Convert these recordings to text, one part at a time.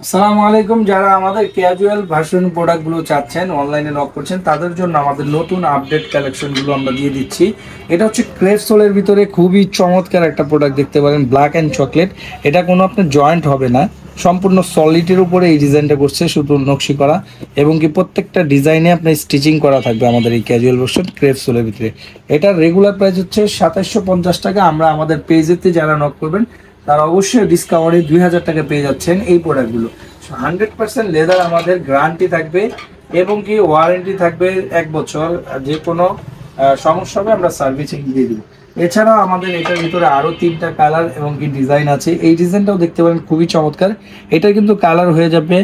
আসসালামু আলাইকুম। যারা আমাদের ক্যাজুয়াল ভার্সন প্রোডাক্টগুলো চাচ্ছেন, অনলাইনে নক করছেন, তাদের জন্য আমাদের নতুন আপডেট কালেকশনগুলো আমরা দিয়ে দিচ্ছি। এটা হচ্ছে ক্রেপ সোলের ভিতরে খুবই চমৎকার একটা প্রোডাক্ট, দেখতে পারেন ব্ল্যাক অ্যান্ড চকলেট। এটা কোনো আপনার জয়েন্ট হবে না, সম্পূর্ণ সলিডের উপরে এই ডিজাইনটা করছে, শুধু নকশি করা এবং কি প্রত্যেকটা ডিজাইনে আপনার স্টিচিং করা থাকবে আমাদের এই ক্যাজুয়াল ভার্সন ক্রেপ সোলের ভিতরে। এটার রেগুলার প্রাইস হচ্ছে 2750 টাকা। আমরা আমাদের পেজেতে যারা নক করবেন তারা অবশ্যই ডিসকাউন্টে 2000 টাকা পেয়ে যাচ্ছেন এই প্রোডাক্টগুলো। 100% লেদার, আমাদের গ্যারান্টি থাকবে এবং কি ওয়ারেন্টি থাকবে 1 বছর। যে কোনো সমস্যা হবে আমরা সার্ভিসিং দিয়ে দিব। এছাড়াও আমাদের এটার ভিতরে আরও 3টা কালার এবং কি ডিজাইন আছে। এই ডিজাইনটাও দেখতে পারেন, খুবই চমৎকার। এটা কিন্তু কালার হয়ে যাবে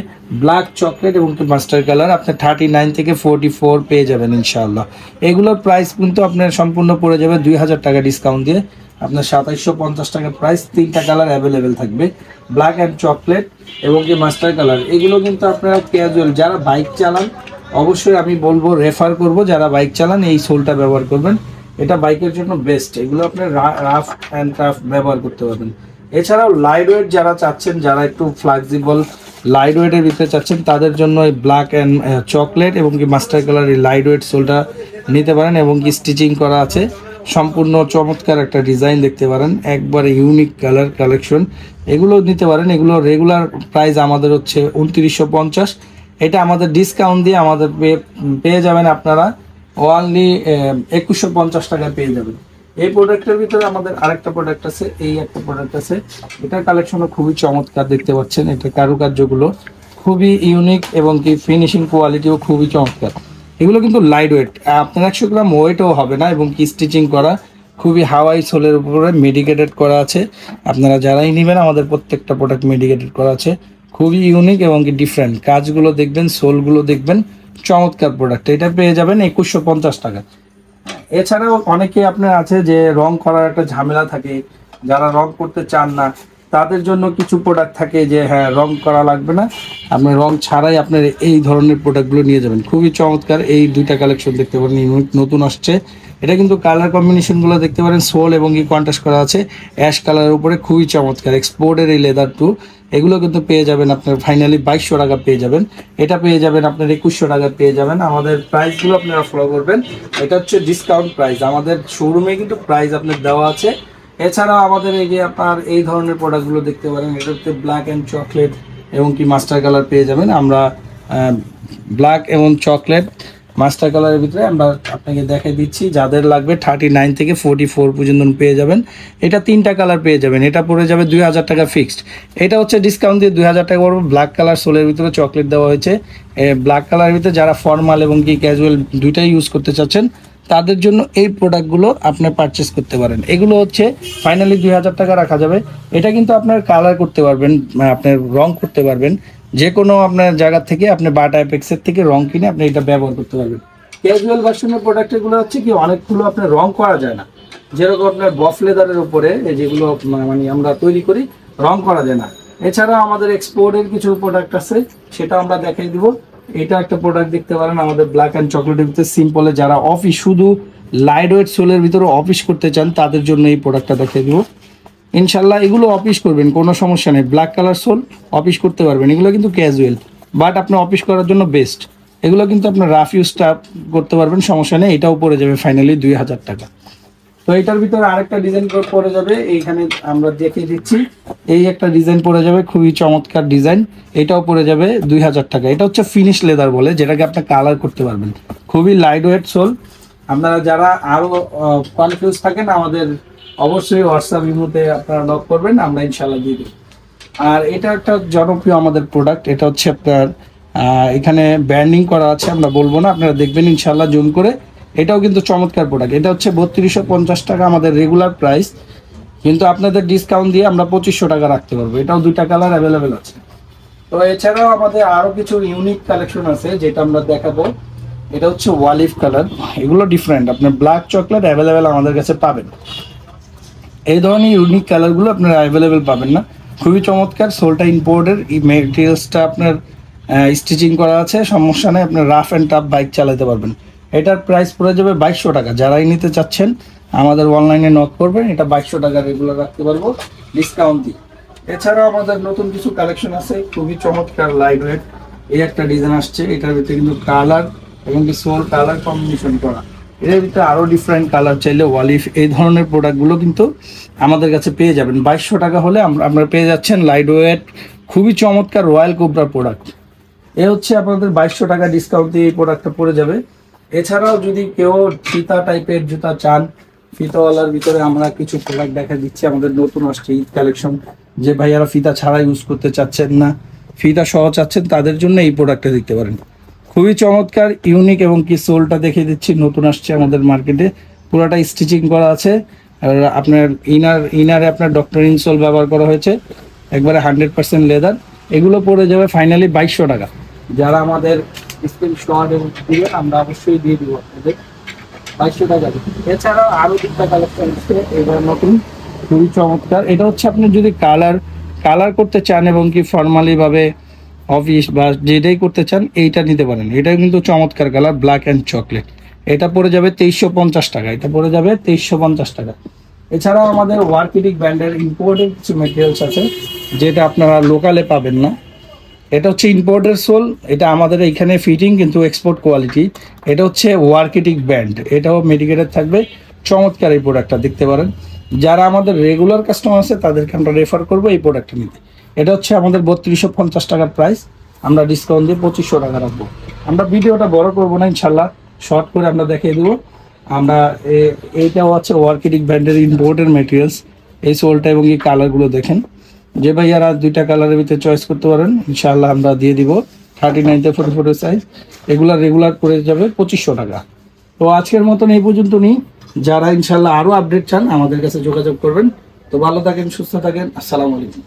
ব্ল্যাক, চকলেট এবং কি মাস্টার কালার। আপনি 39 থেকে 44 পেয়ে যাবেন ইনশাআল্লাহ। এগুলোর প্রাইস কিন্তু আপনার সম্পূর্ণ পড়ে যাবে 2000 টাকা ডিসকাউন্ট দিয়ে। আপনার 2750 টাকা প্রাইস। 3টা কালার অ্যাভেলেবেল থাকবে, ব্ল্যাক অ্যান্ড চকলেট এবং কি মাস্টার কালার। এগুলো কিন্তু আপনারা ক্যাজুয়াল যারা বাইক চালান, অবশ্যই আমি বলবো, রেফার করব যারা বাইক চালান এই সোলটা ব্যবহার করবেন। এটা বাইকের জন্য বেস্ট। এগুলো আপনি রাফ অ্যান্ড টাফ ব্যবহার করতে পারবেন। এছাড়াও লাইট ওয়েট যারা চাচ্ছেন, যারা একটু ফ্লেক্সিবল লাইট ওয়েটের ভিতরে চাচ্ছেন, তাদের জন্য এই ব্ল্যাক অ্যান্ড চকলেট এবং কি মাস্টার কালার এই লাইট ওয়েট সোলটা নিতে পারেন এবং কি স্টিচিং করা আছে। সম্পূর্ণ চমৎকার একটা ডিজাইন দেখতে পারেন, একবারে ইউনিক কালার কালেকশন। এগুলো নিতে পারেন। এগুলো রেগুলার প্রাইস আমাদের হচ্ছে 2950। এটা আমাদের ডিসকাউন্ট দিয়ে আমাদের পেয়ে যাবেন আপনারা ওনলি 2150 টাকায় পেয়ে যাবেন। এই প্রোডাক্টের ভিতরে আমাদের আরেকটা প্রোডাক্ট আছে, এই একটা প্রোডাক্ট আছে। এটার কালেকশনও খুবই চমৎকার দেখতে পাচ্ছেন। এটা কারুকার্যগুলো খুবই ইউনিক এবং কি ফিনিশিং কোয়ালিটিও খুবই চমৎকার। এগুলো কিন্তু লাইট ওয়েট, আপনার 100 গ্রাম ওয়েটও হবে না এবং কি স্টিচিং করা খুবই হাওয়াই সোলের উপরে মেডিকেটেড করা আছে। আপনারা যারাই নেবেন আমাদের প্রত্যেকটা প্রোডাক্ট মেডিকেটেড করা আছে, খুবই ইউনিক এবং কি ডিফারেন্ট। কাজগুলো দেখবেন, সোলগুলো দেখবেন, চমৎকার প্রোডাক্ট। এটা পেয়ে যাবেন 2150 টাকা। এছাড়াও অনেকে আপনার আছে যে রং করার একটা ঝামেলা থাকে, যারা রং করতে চান না, তাদের জন্য কিছু প্রোডাক্ট থাকে যে হ্যাঁ রং করা লাগবে না, আপনি রং ছাড়াই আপনার এই ধরনের প্রোডাক্টগুলো নিয়ে যাবেন। খুবই চমৎকার এই 2টা কালেকশন দেখতে পারেন, নতুন আসছে। এটা কিন্তু কালার কম্বিনেশনগুলো দেখতে পারেন, সোল এবং কি কন্ট্রাস্ট করা আছে অ্যাশ কালারের উপরে, খুবই চমৎকার। এক্সপোর্টের এই লেদার টু, এগুলো কিন্তু পেয়ে যাবেন আপনার ফাইনালি 2200 টাকা পেয়ে যাবেন। এটা পেয়ে যাবেন আপনার 2100 টাকা পেয়ে যাবেন। আমাদের প্রাইসগুলো আপনারা ফলো করবেন। এটা হচ্ছে ডিসকাউন্ট প্রাইস, আমাদের শোরুমে কিন্তু প্রাইস আপনার দেওয়া আছে। এছাড়াও আমাদের এই যে আপনার এই ধরনের প্রোডাক্টগুলো দেখতে পারেন, এটা হচ্ছে ব্ল্যাক অ্যান্ড চকলেট এবং কি মাস্টার কালার পেয়ে যাবেন। আমরা ব্ল্যাক এবং চকলেট মাস্টার কালারের ভিতরে আমরা আপনাকে দেখাই দিচ্ছি। যাদের লাগবে 39 থেকে 44 পর্যন্ত পেয়ে যাবেন। এটা 3টা কালার পেয়ে যাবেন। এটা পড়ে যাবে 2000 টাকা ফিক্সড। এটা হচ্ছে ডিসকাউন্ট দিয়ে 2000 টাকা পড়বে। ব্ল্যাক কালার সোলের ভিতরে চকলেট দেওয়া হয়েছে। ব্ল্যাক কালারের ভিতরে যারা ফর্মাল এবং কি ক্যাজুয়াল দুইটাই ইউজ করতে চাচ্ছেন, তাদের জন্য এই প্রোডাক্টগুলো আপনি পারচেস করতে পারেন। এগুলো হচ্ছে ফাইনালি 2000 টাকা রাখা যাবে। এটা কিন্তু আপনার কালার করতে পারবেন, আপনার রং করতে পারবেন। যে কোনো আপনার জায়গা থেকে আপনি বাটা অ্যাপেক্সের থেকে রং কিনে আপনি এটা ব্যবহার করতে পারবেন। ক্যাজুয়াল ভার্সনের প্রোডাক্টগুলো হচ্ছে কি অনেকগুলো আপনার রং করা যায় না, যেরকম আপনার বফ লেদারের উপরে যেগুলো মানে আমরা তৈরি করি, রং করা যায় না। এছাড়াও আমাদের এক্সপোর্টের কিছু প্রোডাক্ট আছে, সেটা আমরা দেখাই দিব। এটা একটা প্রোডাক্ট দেখতে পারেন আমাদের ব্ল্যাক অ্যান্ড চকলেটের ভিতরে সিম্পলে, যারা অফিস শুধু লাইট ওয়েট সোলের ভিতরে অফিস করতে চান তাদের জন্য এই প্রোডাক্টটা দেখিয়ে দিব। ইনশাল্লাহ এগুলো অফিস করবেন, কোনো সমস্যা নেই। ব্ল্যাক কালার সোল অফিস করতে পারবেন। এগুলো কিন্তু ক্যাজুয়াল, বাট আপনি অফিস করার জন্য বেস্ট। এগুলো কিন্তু আপনার রাফ ইউজটা করতে পারবেন, সমস্যা নেই। এটাও পড়ে যাবে ফাইনালি 2000 টাকা। তো এটার ভিতরে আরেকটা ডিজাইন পড়ে যাবে, এইখানে আমরা দেখিয়ে দিচ্ছি। এই একটা ডিজাইন পড়ে যাবে, খুবই চমৎকার ডিজাইন। এটাও পড়ে যাবে 2000 টাকা। এটা হচ্ছে ফিনিশ লেদার বলে, যেটাকে আপনি কালার করতে পারবেন। খুবই লাইট ওয়েট সোল। আপনারা যারা আরও কনফিউজ থাকেন, আমাদের অবশ্যই হোয়াটসঅ্যাপ ইমোতে আপনারা নক করবেন, আমরা ইনশাল্লাহ দিয়ে দেব। আর এটা একটা জনপ্রিয় আমাদের প্রোডাক্ট। এটা হচ্ছে আপনার এখানে ব্র্যান্ডিং করা আছে, আমরা বলবো না, আপনারা দেখবেন ইনশাল্লাহ জুম করে। এটাও কিন্তু চমৎকার প্রোডাক্ট। এটা হচ্ছে 3250 টাকা আমাদের রেগুলার প্রাইস, কিন্তু আপনাদের ডিসকাউন্ট দিয়ে আমরা 2500 টাকা রাখতে পারবো। এটাও 2টা কালার অ্যাভেলেবেল আছে। তো এছাড়াও আমাদের আরও কিছু ইউনিক কালেকশন আছে যেটা আমরা দেখাবো। এটা হচ্ছে ওয়ালিফ কালার, এগুলো ডিফারেন্ট। আপনার ব্ল্যাক চকলেট অ্যাভেলেবেল আমাদের কাছে পাবেন। এই ধরনের ইউনিক কালারগুলো আপনারা অ্যাভেলেবেল পাবেন না। খুবই চমৎকার। সোলটা ইম্পোর্টের, এই মেটেরিয়ালসটা আপনার স্টিচিং করা আছে, সমস্যা নেই। আপনার রাফ অ্যান্ড টাফ বাইক চালাতে পারবেন। এটার প্রাইস পড়ে যাবে 2200 টাকা। যারাই নিতে চাচ্ছেন আমাদের অনলাইনে নক করবেন। এটা 2200 টাকা রেগুলার রাখতে পারবো ডিসকাউন্ট দিয়ে। এছাড়াও আমাদের নতুন কিছু কালেকশন আছে, খুবই চমৎকার লাইট ওয়েট। এই একটা ডিজাইন আসছে, এটার ভিতরে কিন্তু কালার এবং কি সোল কালার কম্বিনেশন করা। এর ভিতরে আরো ডিফারেন্ট কালার চাইলে ওয়ালিফ এই ধরনের প্রোডাক্টগুলো কিন্তু আমাদের কাছে পেয়ে যাবেন। 2200 টাকা হলে আপনারা পেয়ে যাচ্ছেন লাইট ওয়েট খুবই চমৎকার রয়্যাল কোবরা প্রোডাক্ট। এ হচ্ছে আপনাদের 2200 টাকা ডিসকাউন্ট দিয়ে এই প্রোডাক্টটা পড়ে যাবে। এছাড়াও যদি কেউ ফিতা টাইপের জুতা চান, ফিতাওয়ালার ভিতরে আমরা কিছু প্রোডাক্ট দেখা দিচ্ছি, আমাদের নতুন আসছে ঈদ কালেকশন। যে ভাইয়ারা ফিতা ছাড়া ইউজ করতে চাচ্ছেন না, ফিতা সহ চাচ্ছেন, তাদের জন্য এই প্রোডাক্টটা দেখতে পারেন। খুবই চমৎকার ইউনিক এবং কি সোলটা দেখিয়ে দিচ্ছি, নতুন আসছে আমাদের মার্কেটে, পুরোটা স্টিচিং করা আছে। আর আপনার ইনারে আপনার ডক্টর ইনসোল ব্যবহার করা হয়েছে, একবারে 100% লেদার। এগুলো পড়ে যাবে ফাইনালি 2200 টাকা। যারা আমাদের স্ক্রিনশট এবং দিবেন আমরা অবশ্যই দিয়ে দিব আপনাদের 2200 টাকা। এছাড়াও আরো দুটা কালেকশন আছে এবার নতুন, খুবই চমৎকার। এটা হচ্ছে আপনি যদি কালার করতে চান এবং কি ফর্মালি ভাবে অফিস বা যেটাই করতে চান এইটা নিতে পারেন। এটা কিন্তু চমৎকার কালার, ব্ল্যাক অ্যান্ড চকলেট। এটা পড়ে যাবে 2350 টাকা। এটা পড়ে যাবে 2350 টাকা। এছাড়াও আমাদের ওয়ার্কিডিক ব্র্যান্ডের ইম্পোর্টেড কিছু মেটেরিয়ালস আছে যেটা আপনারা লোকালে পাবেন না। এটা হচ্ছে ইম্পোর্টের সোল, এটা আমাদের এখানে ফিটিং কিন্তু এক্সপোর্ট কোয়ালিটি। এটা হচ্ছে ওয়ার্কিটিক ব্র্যান্ড, এটাও মেডিকেটেড থাকবে। চমৎকার এই প্রোডাক্টটা দেখতে পারেন। যারা আমাদের রেগুলার কাস্টমার আছে তাদেরকে আমরা রেফার করবো এই প্রোডাক্টটা নিতে। এটা হচ্ছে আমাদের 3250 টাকার প্রাইস, আমরা ডিসকাউন্ট দিয়ে 2500 টাকা রাখবো। আমরা ভিডিওটা বড় করবো না, ইনশাল্লাহ শর্ট করে আমরা দেখিয়ে দেবো। আমরা এইটাও আছে ওয়ার্কিডিক ব্র্যান্ডের ইম্পোর্টের মেটেরিয়ালস। এই সোলটা এবং এই কালারগুলো দেখেন, যে ভাইয়ারা দুইটা কালারের ভিতরে চয়েস করতে পারেন ইনশাআল্লাহ আমরা দিয়ে দিব। 39 থেকে 44 সাইজ, এগুলা রেগুলার করে যাবে 2500 টাকা। তো আজকের মতন এই পর্যন্ত নিই। যারা ইনশাআল্লাহ আরও আপডেট চান আমাদের কাছে যোগাযোগ করবেন। তো ভালো থাকেন, সুস্থ থাকেন, আসসালামু আলাইকুম।